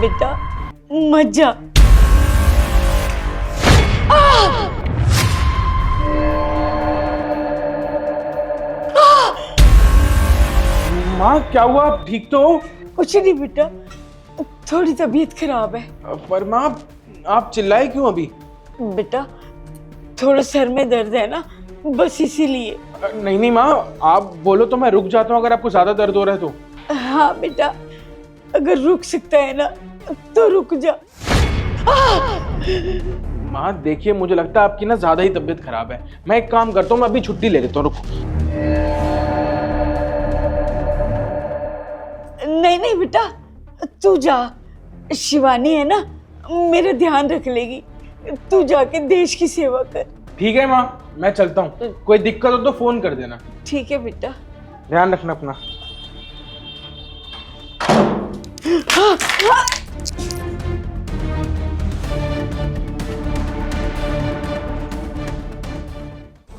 बेटा मत जा। माँ क्या हुआ, आप ठीक तो हो? कुछ नहीं बेटा, थोड़ी तबीयत खराब है। पर माँ आप चिल्लाए क्यों अभी? बेटा थोड़ा सर में दर्द है ना, बस इसीलिए। नहीं नहीं माँ, आप बोलो तो मैं रुक जाता हूँ अगर आपको ज्यादा दर्द हो रहा है तो। हाँ बेटा, अगर रुक सकता है ना तो रुक जा। माँ देखिए, मुझे लगता है आपकी ना ज्यादा ही तबीयत खराब है। मैं एक काम करता हूँ, मैं अभी छुट्टी ले लेता हूँ, रुको। नहीं नहीं बेटा, तू जा, शिवानी है ना, मेरा ध्यान रख लेगी। तू जाके देश की सेवा कर। ठीक है माँ, मैं चलता हूँ। कोई दिक्कत हो तो फोन कर देना। ठीक है बेटा। ध्यान रखना अपना।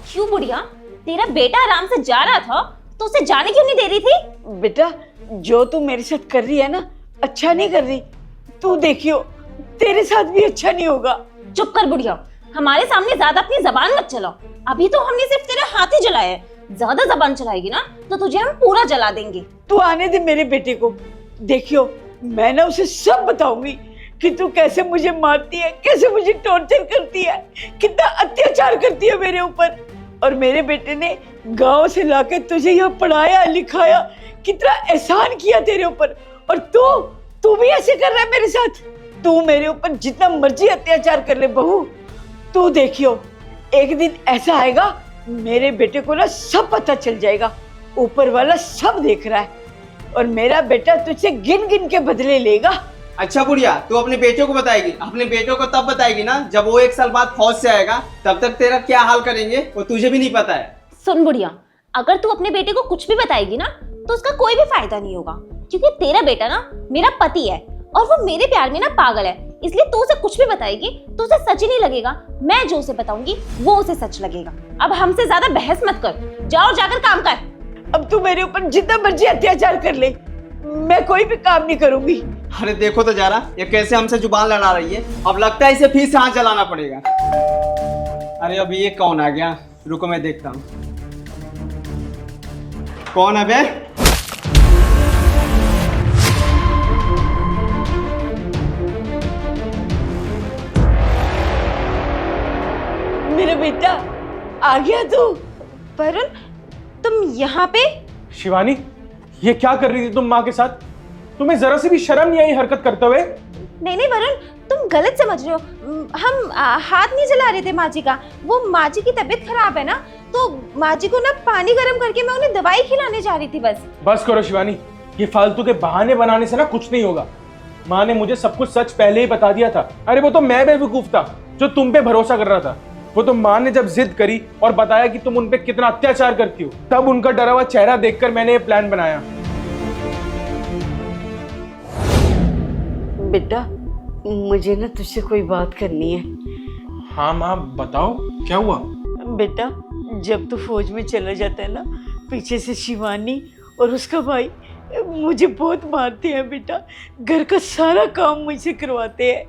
क्यों बुढ़िया, तेरा बेटा आराम से जा रहा था तो उसे जाने क्यों नहीं दे रही थी? बेटा जो तू मेरे साथ कर रही है ना, अच्छा नहीं कर रही। तू देखियो तेरे साथ भी अच्छा नहीं होगा। चुप कर बुढ़िया, हमारे सामने ज्यादा अपनी जबान मत चलाओ। अभी तो हमने सिर्फ तेरा हाथ ही जलाया है, ज्यादा जबान चलाएगी ना तो तुझे हम पूरा जला देंगे। तू आने दे मेरे बेटे को। देखियो मैं ना उसे सब बताऊंगी कि तू कैसे मुझे मारती है, कैसे मुझे टॉर्चर करती है, कितना अत्याचार करती है मेरे ऊपर। और मेरे बेटे ने गांव से लाके तुझे यहाँ पढ़ाया लिखाया, कितना एहसान किया तेरे ऊपर। और तू भी ऐसे कर रहा है मेरे साथ। तू मेरे ऊपर जितना मर्जी अत्याचार कर ले बहू, तू देखियो एक दिन ऐसा आएगा मेरे बेटे को ना सब पता चल जाएगा। ऊपर वाला सब देख रहा है और मेरा बेटा तुझसे गिन गिन के बदले लेगा। अच्छा बुढ़िया, तू अपने बेटों को बताएगी? अपने बेटों को तब बताएगी ना जब वो 1 साल बाद फौज से आएगा। तब तक तेरा क्या हाल करेंगे वो तुझे भी नहीं पता है। सुन बुढ़िया, अगर तू अपने बेटे को कुछ भी बताएगी ना तो उसका कोई भी फायदा नहीं होगा, क्योंकि तेरा बेटा ना मेरा पति है और वो मेरे प्यार में ना पागल है। इसलिए तू उसे कुछ भी बताएगी तो उसे सच ही नहीं लगेगा। मैं जो उसे बताऊंगी वो उसे सच लगेगा। अब हमसे ज्यादा बहस मत कर, जाओ जाकर काम कर। अब तू मेरे ऊपर जितना मर्जी अत्याचार कर ले, मैं कोई भी काम नहीं करूंगी। अरे देखो तो जरा, ये कैसे हमसे जुबान लड़ा रही है। अब लगता है इसे फिर से हाथ जलाना पड़ेगा। अरे अभी ये कौन आ गया, रुको मैं देखता हूँ। कौन है बे? मेरा बेटा आ गया तू। वरुण, तुम यहाँ पे? शिवानी ये क्या कर रही थी तुम माँ के साथ? तुम्हें जरा सी भी शर्म नहीं आई हरकत करते हुए? नहीं नहीं वरुण, तुम गलत समझ रहे हो। हम हाथ नहीं जला रहे थे माँ जी का। वो माँ जी की तबीयत खराब है ना, तो माँ जी को ना पानी गर्म करके मैं उन्हें दवाई खिलाने जा रही थी बस। बस करो शिवानी, ये फालतू के बहाने बनाने से ना कुछ नहीं होगा। माँ ने मुझे सब कुछ सच पहले ही बता दिया था। अरे वो तो मैं बेवकूफ था जो तुम पे भरोसा कर रहा था। वो तो माँ ने जब जिद करी और बताया कि तुम उन पे कितना अत्याचार करती हो, तब उनका डरा हुआ चेहरा देखकर मैंने ये प्लान बनाया। बेटा मुझे ना तुझसे कोई बात करनी है। हाँ माँ बताओ, क्या हुआ? बेटा जब तू फौज में चला जाता है ना, पीछे से शिवानी और उसका भाई मुझे बहुत मारते हैं बेटा। घर का सारा काम मुझसे करवाते हैं,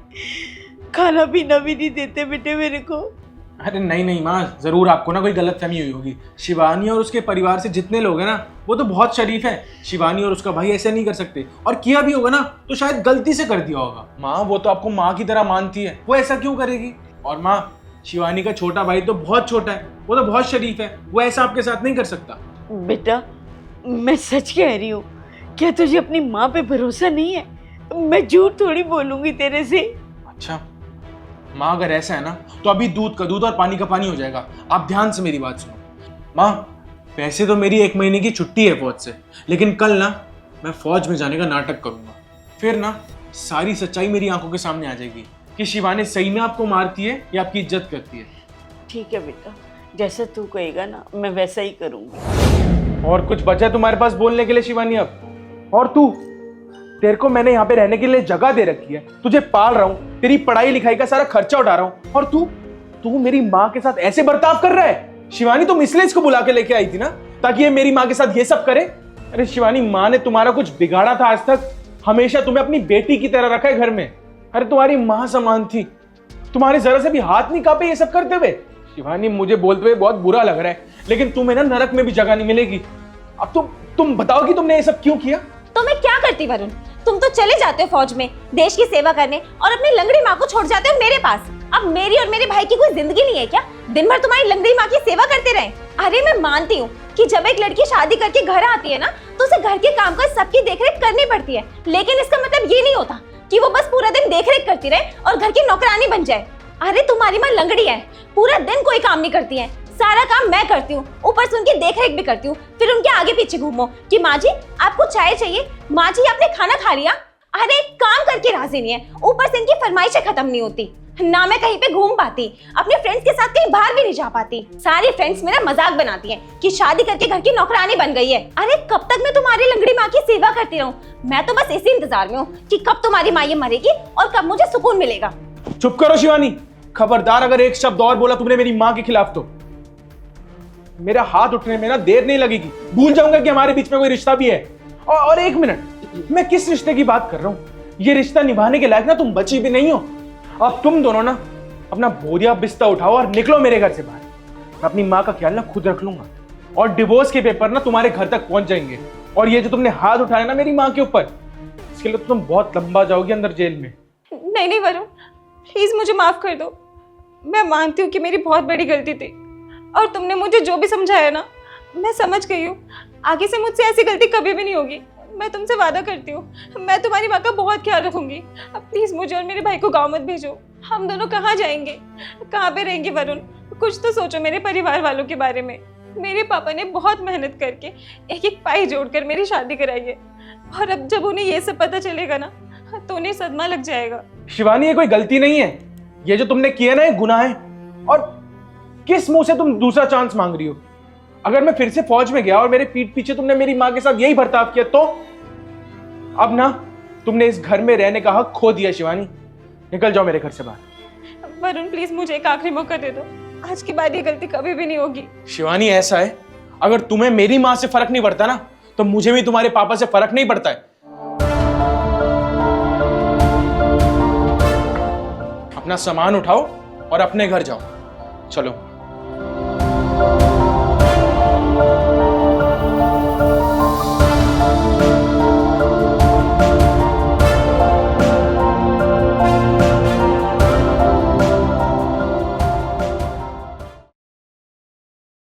खाना पीना भी नहीं देते बेटे मेरे को। अरे नहीं नहीं माँ, जरूर आपको ना कोई गलतफहमी हुई होगी। शिवानी और उसके परिवार से जितने लोग हैं ना, वो तो बहुत शरीफ हैं। शिवानी और उसका भाई ऐसे नहीं कर सकते, और किया भी होगा ना तो शायद गलती से कर दिया होगा। माँ वो तो आपको माँ की तरह मानती है, वो ऐसा क्यों करेगी? और माँ शिवानी का छोटा भाई तो बहुत छोटा है, वो तो बहुत शरीफ है, वो ऐसा आपके साथ नहीं कर सकता। बेटा मैं सच कह रही हूँ, क्या तुझे अपनी माँ पे भरोसा नहीं है? मैं झूठ थोड़ी बोलूंगी तेरे से। अच्छा माँ अगर ऐसा है ना तो अभी दूध का दूध और पानी का पानी हो जाएगा। आप ध्यान से मेरी बात सुनो। माँ वैसे तो मेरी 1 महीने की छुट्टी है फौज से, लेकिन कल ना मैं फौज में जाने का नाटक करूंगा। फिर ना सारी सच्चाई मेरी आंखों के सामने आ जाएगी कि शिवानी सही में आपको मारती है या आपकी इज्जत करती है। ठीक है बेटा, जैसा तू कहेगा ना मैं वैसा ही करूंगी। और कुछ बचा तुम्हारे पास बोलने के लिए शिवानी अब? और तू, तेरे को मैंने यहाँ पे रहने के लिए जगह दे रखी है, तुझे पाल रहा हूँ, तेरी पढ़ाई लिखाई का सारा खर्चा उठा रहा हूँ, और तू मेरी माँ के साथ ऐसे बर्ताव कर रहा है? शिवानी तुम इसलिए इसको बुला के लेके आई थी ना, ताकि ये मेरी माँ के साथ ये सब करे? अरे शिवानी, माँ ने तुम्हारा कुछ बिगाड़ा था आज तक? हमेशा तुम्हें अपनी बेटी की तरह रखा है घर में। अरे तुम्हारी माँ समान थी, तुम्हारे जरा से भी हाथ नहीं कांपे ये सब करते हुए। शिवानी, मुझे बोलते हुए बहुत बुरा लग रहा है, लेकिन तुम्हें ना नरक में भी जगह नहीं मिलेगी। अब तुम बताओ कि तुमने ये सब क्यों किया? तो मैं क्या करती वरुण? तुम तो चले जाते हो फौज में देश की सेवा करने और अपनी लंगड़ी माँ को छोड़ जाते हो मेरे पास। अब मेरी और मेरे भाई की कोई जिंदगी नहीं है क्या? दिन भर तुम्हारी लंगड़ी माँ की सेवा करते रहे? अरे मैं मानती हूँ कि जब एक लड़की शादी करके घर आती है ना, तो उसे घर के काम काज सबकी देखरेख करनी पड़ती है, लेकिन इसका मतलब ये नहीं होता कि वो बस पूरा दिन देखरेख करती रहे और घर की नौकरानी बन जाए। अरे तुम्हारी माँ लंगड़ी है, पूरा दिन कोई काम नहीं करती है, सारा काम मैं करती हूँ, ऊपर से उनकी देखरेख भी करती हूँ। फिर उनके आगे पीछे घूमो कि माँ जी आपको चाय चाहिए, माँ जी आपने खाना खा लिया। अरे काम करके राजी नहीं है, ऊपर से इनकी फरमाइशें खत्म नहीं होती। ना मैं कहीं पे घूम पाती, अपने फ्रेंड्स के साथ कहीं बाहर भी नहीं जा पाती। सारी फ्रेंड्स मेरा मजाक बनाती हैं कि शादी करके घर की नौकरानी बन गई है। अरे कब तक मैं तुम्हारी लंगड़ी माँ की सेवा करती रहूं? मैं तो बस इसी इंतजार में हूँ कि कब तुम्हारी माँ ये मरेगी और कब मुझे सुकून मिलेगा। चुप करो शिवानी, खबरदार अगर एक शब्द और बोला तुमने मेरी माँ के खिलाफ तो मेरा हाथ उठने में ना देर नहीं लगेगी। भूल जाऊंगा कि हमारे बीच में कोई रिश्ता भी है। और एक मिनट, मैं किस रिश्ते की बात कर रहा हूँ? ये रिश्ता निभाने के लायक ना तुम बची भी नहीं हो। अब तुम दोनों ना अपना बोरिया बिस्तर उठाओ और निकलो मेरे घर से बाहर। मैं अपनी माँ का ख्याल ना खुद रख लूंगा और डिवोर्स के पेपर ना तुम्हारे घर तक पहुंच जाएंगे। और ये जो तुमने हाथ उठाया ना मेरी माँ के ऊपर, इसके लिए तो तुम बहुत लंबा जाओगी अंदर जेल में। नहीं वरुण, प्लीज मुझे माफ कर दो। मैं मानती हूँ कि मेरी बहुत बड़ी गलती थी और तुमने मुझे जो भी समझाया ना, मैं समझ गई हूँ। आगे से मुझसे ऐसी गलती कभी भी नहीं होगी। मैं तुमसे वादा करती हूँ, मैं तुम्हारी माँ का बहुत ख्याल रखूंगी। अब प्लीज मुझे और मेरे भाई को गाँव मत भेजो। हम दोनों कहाँ जाएंगे, कहाँ पे रहेंगे? वरुण, कुछ तो सोचो मेरे परिवार वालों के बारे में। मेरे पापा ने बहुत मेहनत करके एक एक पाई जोड़कर मेरी शादी कराई है, और अब जब उन्हें ये सब पता चलेगा ना, तो उन्हें सदमा लग जाएगा। शिवानी, ये कोई गलती नहीं है, ये जो तुमने किया ना ये गुनाह है। और किस मुंह से तुम दूसरा चांस मांग रही हो? अगर मैं फिर से फौज में गया और मेरे पीठ पीछे तुमने मेरी माँ के साथ यही बर्ताव किया तो? अब ना तुमने इस घर में रहने का हक खो दिया। शिवानी, निकल जाओ मेरे घर से बाहर। वरुण प्लीज मुझे एक आखिरी मौका दे दो, आज के बाद ये गलती कभी भी नहीं होगी। शिवानी, ऐसा है, अगर तुम्हें मेरी माँ से फर्क नहीं पड़ता ना, तो मुझे भी तुम्हारे पापा से फर्क नहीं पड़ता है। अपना सामान उठाओ और अपने घर जाओ। चलो।